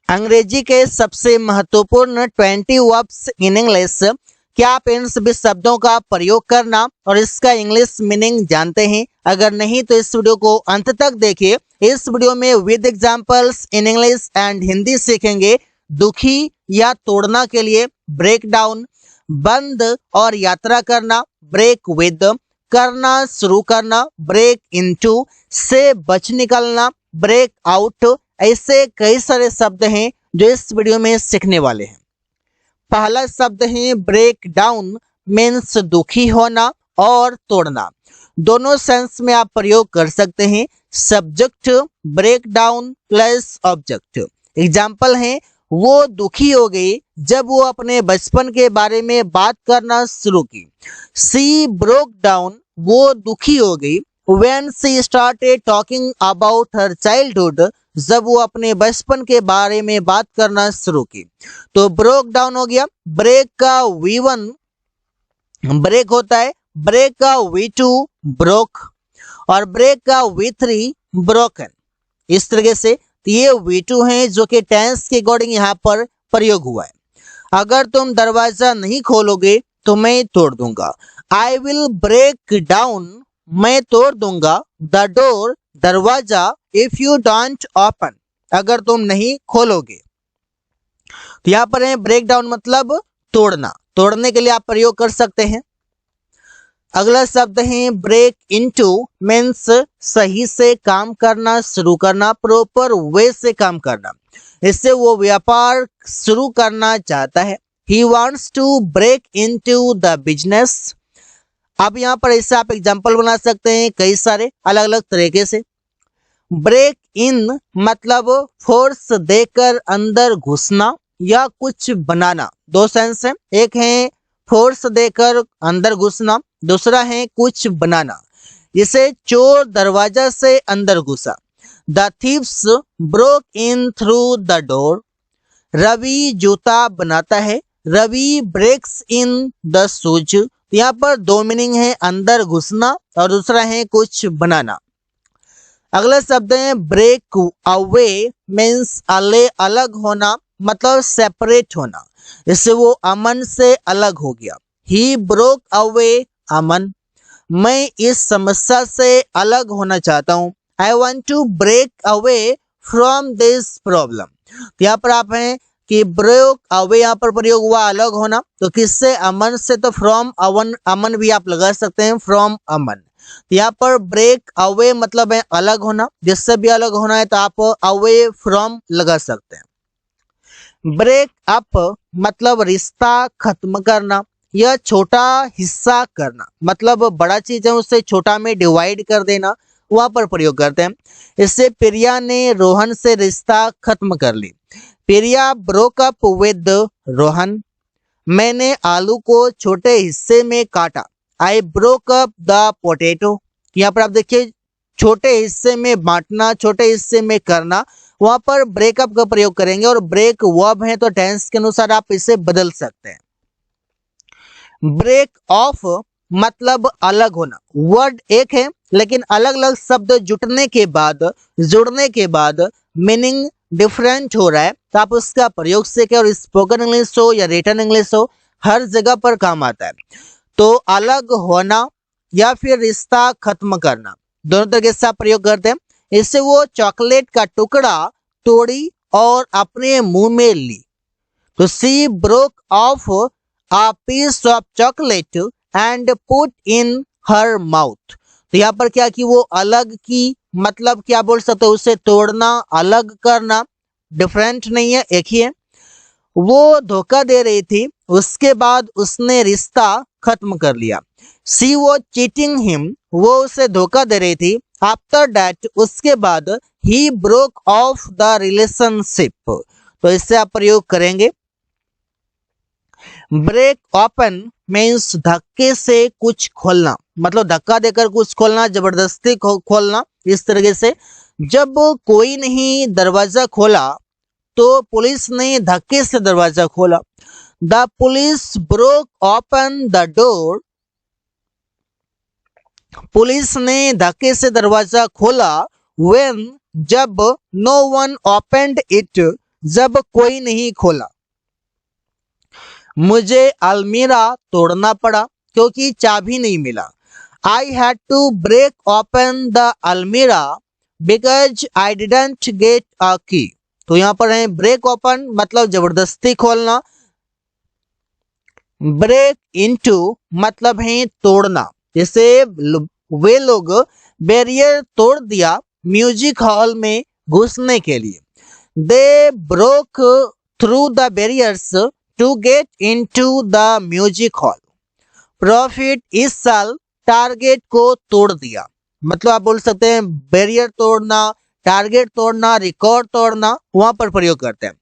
अंग्रेजी के सबसे महत्वपूर्ण 20 वर्ब्स इन इंग्लिश। क्या आप इन सभी शब्दों का प्रयोग करना और इसका इंग्लिश मीनिंग जानते हैं? अगर नहीं तो इस वीडियो को अंत तक देखिए। इस वीडियो में with examples in English and Hindi सीखेंगे। दुखी या तोड़ना के लिए ब्रेक डाउन, बंद और यात्रा करना ब्रेक विद, करना शुरू करना ब्रेक इनटू, से बच निकलना ब्रेक आउट। ऐसे कई सारे शब्द हैं जो इस वीडियो में सीखने वाले हैं। पहला शब्द है ब्रेक डाउन, मीन्स दुखी होना और तोड़ना। दोनों सेंस में आप प्रयोग कर सकते हैं। Subject break down plus object. Example है, वो दुखी हो गई जब वो अपने बचपन के बारे में बात करना शुरू की। सी ब्रोक डाउन, वो दुखी हो गई when she started talking about her childhood, जब वो अपने बचपन के बारे में बात करना शुरू की। तो ब्रोक डाउन हो गया। ब्रेक का V1 ब्रेक होता है, ब्रेक का V2 ब्रोक और ब्रेक का V3 ब्रोकन। इस तरीके से ये V2 है जो कि टेंस के अकॉर्डिंग यहाँ पर प्रयोग हुआ है। अगर तुम दरवाजा नहीं खोलोगे तो मैं तोड़ दूंगा। आई विल ब्रेक डाउन, मैं तोड़ दूंगा द डोर, दरवाजा, इफ यू डोंट ओपन, अगर तुम नहीं खोलोगे। तो यहाँ पर है ब्रेक डाउन मतलब तोड़ना। तोड़ने के लिए आप प्रयोग कर सकते हैं। अगला शब्द है ब्रेक इनटू, मीन्स सही से काम करना, शुरू करना, प्रॉपर वे से काम करना। इससे वो व्यापार शुरू करना चाहता है। He wants to break into the business. अब यहाँ पर ऐसे आप एग्जाम्पल बना सकते हैं कई सारे अलग अलग तरीके से। ब्रेक इन मतलब फोर्स देकर अंदर घुसना या कुछ बनाना। दो सेंस है, एक है फोर्स देकर अंदर घुसना, दूसरा है कुछ बनाना। जैसे चोर दरवाजा से अंदर घुसा। The thieves broke in through the door. Ravi जूता बनाता है, Ravi breaks in the shoes. यहाँ पर दो मीनिंग है, अंदर घुसना और दूसरा है कुछ बनाना। अगला शब्द है ब्रेक अवे, मीन्स अलग होना मतलब सेपरेट होना। इससे वो अमन से अलग हो गया। ही ब्रोक अवे अमन, मैं इस समस्या से अलग होना चाहता हूँ। I want to break away from this problem. तो यहाँ पर आप हैं कि ब्रेक अवे यहाँ पर प्रयोग हुआ अलग होना, तो किससे? अमन से। तो फ्रॉम अवन, अमन भी आप लगा सकते हैं, फ्रॉम अमन। तो यहाँ पर ब्रेक अवे मतलब है अलग होना, जिससे भी अलग होना है तो आप अवे फ्रॉम लगा सकते हैं। ब्रेक अप मतलब रिश्ता खत्म करना या छोटा हिस्सा करना, मतलब बड़ा चीज है उससे छोटा में डिवाइड कर देना, वहां पर प्रयोग करते हैं। इससे प्रिया ने रोहन से रिश्ता खत्म कर ली। प्रिया ब्रोक अप विद रोहन। मैंने आलू को छोटे हिस्से में काटा। I broke up the potato. यहाँ पर आप देखिए छोटे हिस्से में बांटना, छोटे हिस्से में करना, वहां पर ब्रेकअप का प्रयोग करेंगे। और ब्रेक वर्ब है तो टेंस के अनुसार आप इसे बदल सकते हैं। ब्रेक ऑफ मतलब अलग होना। वर्ड एक है लेकिन अलग अलग शब्द जुड़ने के बाद मीनिंग डिफरेंट हो रहा है, तो आप उसका प्रयोग सीखें। और स्पोकन इंग्लिश हो या रिटन इंग्लिश हो, हर जगह पर काम आता है। तो अलग होना या फिर रिश्ता खत्म करना, दोनों तरीके से आप प्रयोग करते हैं। इससे वो चॉकलेट का टुकड़ा तोड़ी और अपने मुंह में ली। तो she broke off a piece of chocolate and put in her mouth। तो यहाँ पर क्या कि वो अलग की, मतलब क्या बोल सकते हो, उसे तोड़ना, अलग करना, डिफरेंट नहीं है, एक ही है। वो धोखा दे रही थी, उसके बाद उसने रिश्ता खत्म कर लिया। सी वो चीटिंग हिम, वो उसे धोखा दे रही थी। आफ्टर दैट, उसके बाद, he broke of the relationship. तो इससे आप प्रयोग करेंगे। ब्रेक ओपन मीन्स धक्के से कुछ खोलना, मतलब धक्का देकर कुछ खोलना, जबरदस्ती खोलना। इस तरीके से जब कोई नहीं दरवाजा खोला तो पुलिस ने धक्के से दरवाजा खोला। The police broke open the door. Police ने धक्के से दरवाजा खोला। व्हेन जब नो वन ओपनड इट, जब कोई नहीं खोला। मुझे अलमीरा तोड़ना पड़ा क्योंकि चाबी नहीं मिला। I had to break open the almirah because I didn't get a key. तो यहाँ पर है ब्रेक ओपन मतलब जबरदस्ती खोलना, ब्रेक इनटू मतलब है तोड़ना, जैसे वे लोग बैरियर तोड़ दिया म्यूजिक हॉल में घुसने के लिए। They broke through the barriers to get into the music hall. Profit इस साल टारगेट को तोड़ दिया, मतलब आप बोल सकते हैं बैरियर तोड़ना, टारगेट तोड़ना, रिकॉर्ड तोड़ना, वहां पर प्रयोग करते हैं।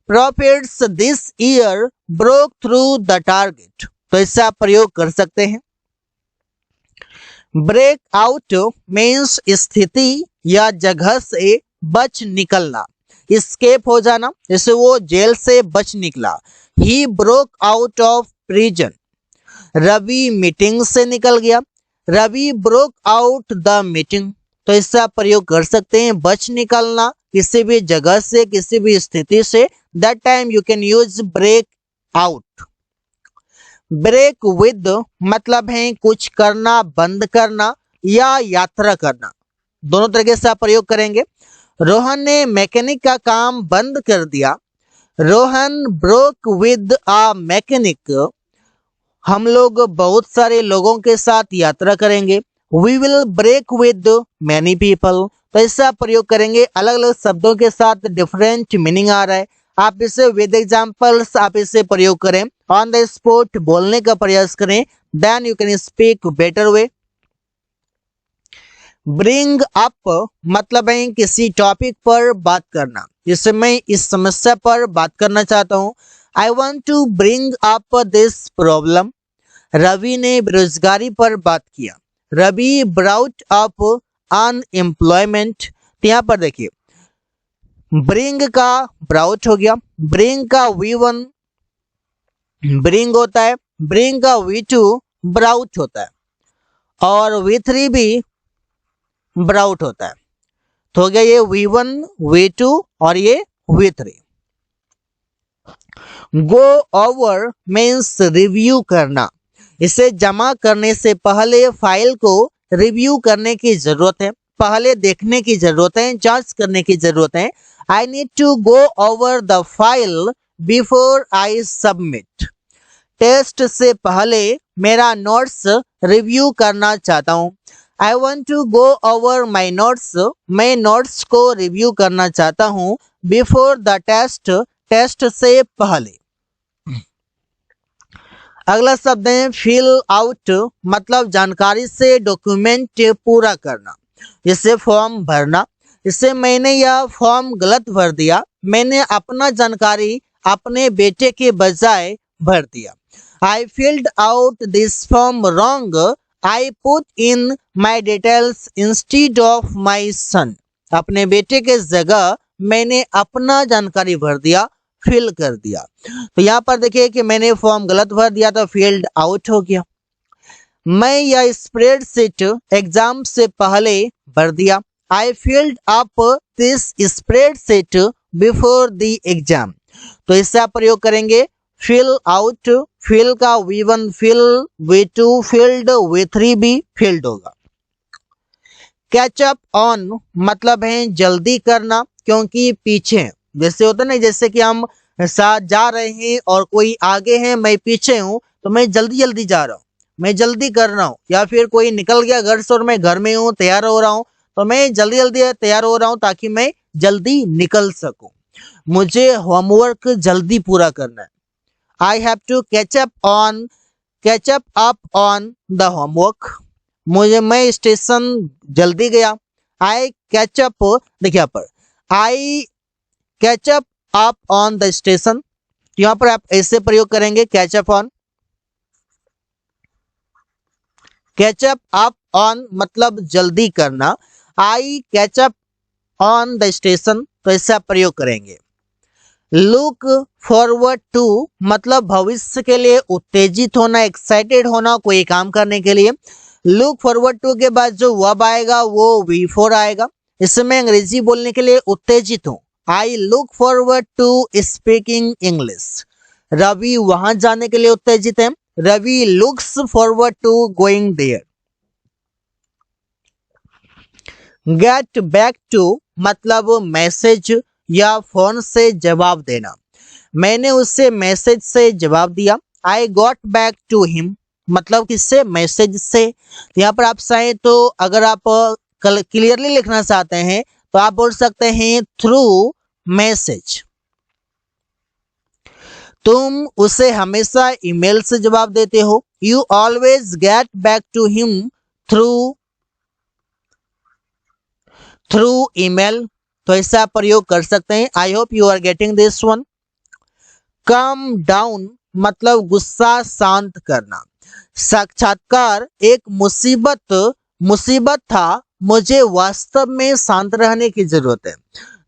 Profits this year broke through the target, तो इसका प्रयोग कर सकते हैं। ब्रेक आउट मीन्स स्थिति या जगह से बच निकलना, एस्केप हो जाना, जैसे वो जेल से बच निकला। He broke out of prison. Ravi meeting से निकल गया। Ravi broke out the meeting, तो इसका प्रयोग कर सकते हैं बच निकलना किसी भी जगह से, किसी भी स्थिति से। That time you can use break out. Break with मतलब है कुछ करना, बंद करना या यात्रा करना, दोनों तरीके से आप प्रयोग करेंगे। रोहन ने मैकेनिक का काम बंद कर दिया। Rohan broke with a mechanic. हम लोग बहुत सारे लोगों के साथ यात्रा करेंगे। We will break with many people, तो इसका प्रयोग करेंगे। अलग अलग शब्दों के साथ डिफरेंट मीनिंग आ रहा है, आप इसे विद एग्जांपल्स आप इसे प्रयोग करें। ऑन द स्पॉट बोलने का प्रयास करें, then you can speak better way. Bring up मतलब है किसी टॉपिक पर बात करना, जैसे मैं इस समस्या पर बात करना चाहता हूँ। I want to bring up this problem. Ravi ने बेरोजगारी पर बात किया। Ravi brought up unemployment. तो यहाँ पर देखिए ब्रिंग का ब्राउट हो गया, ब्रिंग का V1 ब्रिंग होता है, ब्रिंग का V2 ब्राउट होता है और V3 भी ब्राउट होता है। तो हो गया ये V1 V2 और ये V3। Go over means review करना, इसे जमा करने से पहले फाइल को रिव्यू करने की जरूरत है, पहले देखने की जरूरत है, जांच करने की जरूरत है। I need to go over the file before I submit. Test से पहले मेरा नोट्स रिव्यू करना चाहता हूँ। I want to go over my notes, मैं नोट्स को रिव्यू करना चाहता हूँ। बिफोर द टेस्ट, टेस्ट से पहले। अगला शब्द है फिल आउट, मतलब जानकारी से डॉक्यूमेंट पूरा करना, जैसे फॉर्म भरना। इससे मैंने यह फॉर्म गलत भर दिया, मैंने अपना जानकारी अपने बेटे के बजाय भर दिया। I filled out this form wrong, I put in my details instead of my son. अपने बेटे के जगह मैंने अपना जानकारी भर दिया, फिल कर दिया। तो यहाँ पर देखिए कि मैंने फॉर्म गलत भर दिया तो फील्ड आउट हो गया। मैं यह स्प्रेडशीट एग्जाम से पहले भर दिया। I filled up this spreadsheet before the exam. तो इसका प्रयोग करेंगे फिल आउट, फिल का V1 fill, V2 field, V3 भी फील्ड होगा। कैचअप ऑन मतलब है जल्दी करना क्योंकि पीछे, जैसे होता है ना, जैसे कि हम साथ जा रहे हैं और कोई आगे है मैं पीछे हूँ तो मैं जल्दी जल्दी जा रहा हूँ, मैं जल्दी कर रहा हूँ। या फिर कोई निकल गया घर से और मैं घर में हूँ तैयार हो रहा हूँ तो मैं जल्दी जल्दी तैयार हो रहा हूँ ताकि मैं जल्दी निकल सकूं। मुझे होमवर्क जल्दी पूरा करना है। I have to catch up up on the homework. मैं स्टेशन जल्दी गया। आई कैचअप, देखिए यहाँ पर I catch up up on the station, यहाँ पर आप ऐसे प्रयोग करेंगे catch up on. Catch up up on मतलब जल्दी करना। I catch up on the station, तो ऐसा प्रयोग करेंगे। लुक फॉरवर्ड टू मतलब भविष्य के लिए उत्तेजित होना, एक्साइटेड होना कोई काम करने के लिए। लुक फॉरवर्ड टू के बाद जो वर्ब आएगा वो V4 आएगा। इसमें अंग्रेजी बोलने के लिए उत्तेजित हूँ I look forward to speaking English. Ravi वहां जाने के लिए उत्तेजित है। Ravi looks forward to going there. Get back to मतलब मैसेज या फोन से जवाब देना। मैंने उससे मैसेज से जवाब दिया। I got back to him मतलब किससे, मैसेज से। यहाँ पर आप चाहें तो अगर आप क्लियरली लिखना चाहते हैं तो आप बोल सकते हैं थ्रू मैसेज। तुम उसे हमेशा ईमेल से जवाब देते हो। You always get back to him through email, तो ऐसा प्रयोग कर सकते हैं। I hope you are getting this one. Come down मतलब गुस्सा शांत करना। साक्षात्कार एक मुसीबत था, मुझे वास्तव में शांत रहने की जरूरत है।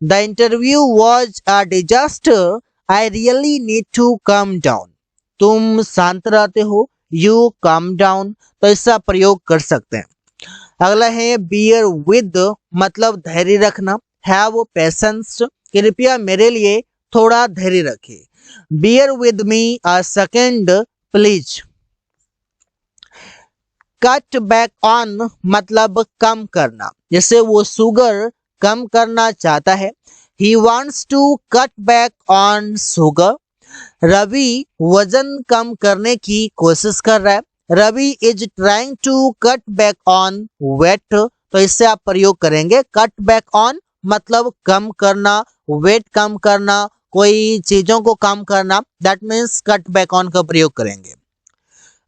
The interview was a disaster, I really need to come down. तुम शांत रहते हो, यू कम डाउन, तो ऐसा प्रयोग कर सकते हैं। अगला है बियर विद मतलब धैर्य रखना। हैव पेशेंस कृपया मेरे लिए थोड़ा धैर्य रखें। Bear with me a second please. Cut back on मतलब कम करना, जैसे वो शुगर कम करना चाहता है। He wants to cut back on sugar. Ravi वजन कम करने की कोशिश कर रहा है। Ravi is trying to cut back on weight, तो इससे आप प्रयोग करेंगे कट बैक ऑन मतलब कम करना, वेट कम करना, कोई चीजों को कम करना, that means cut back on का प्रयोग करेंगे।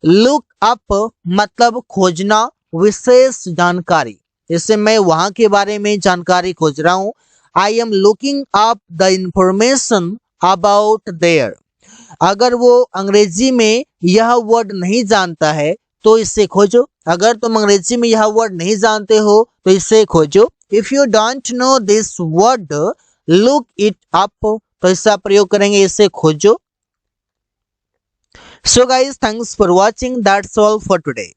लुक अप मतलब खोजना, विशेष जानकारी, जैसे मैं वहां के बारे में जानकारी खोज रहा हूं। I am looking up the information about their. अगर वो अंग्रेजी में यह वर्ड नहीं जानता है तो इससे खोजो। अगर तुम अंग्रेजी में यह वर्ड नहीं जानते हो तो इससे खोजो। If you don't know this word look it up, तो इसका प्रयोग करेंगे इससे खोजो। So guys, thanks for watching. That's all for today.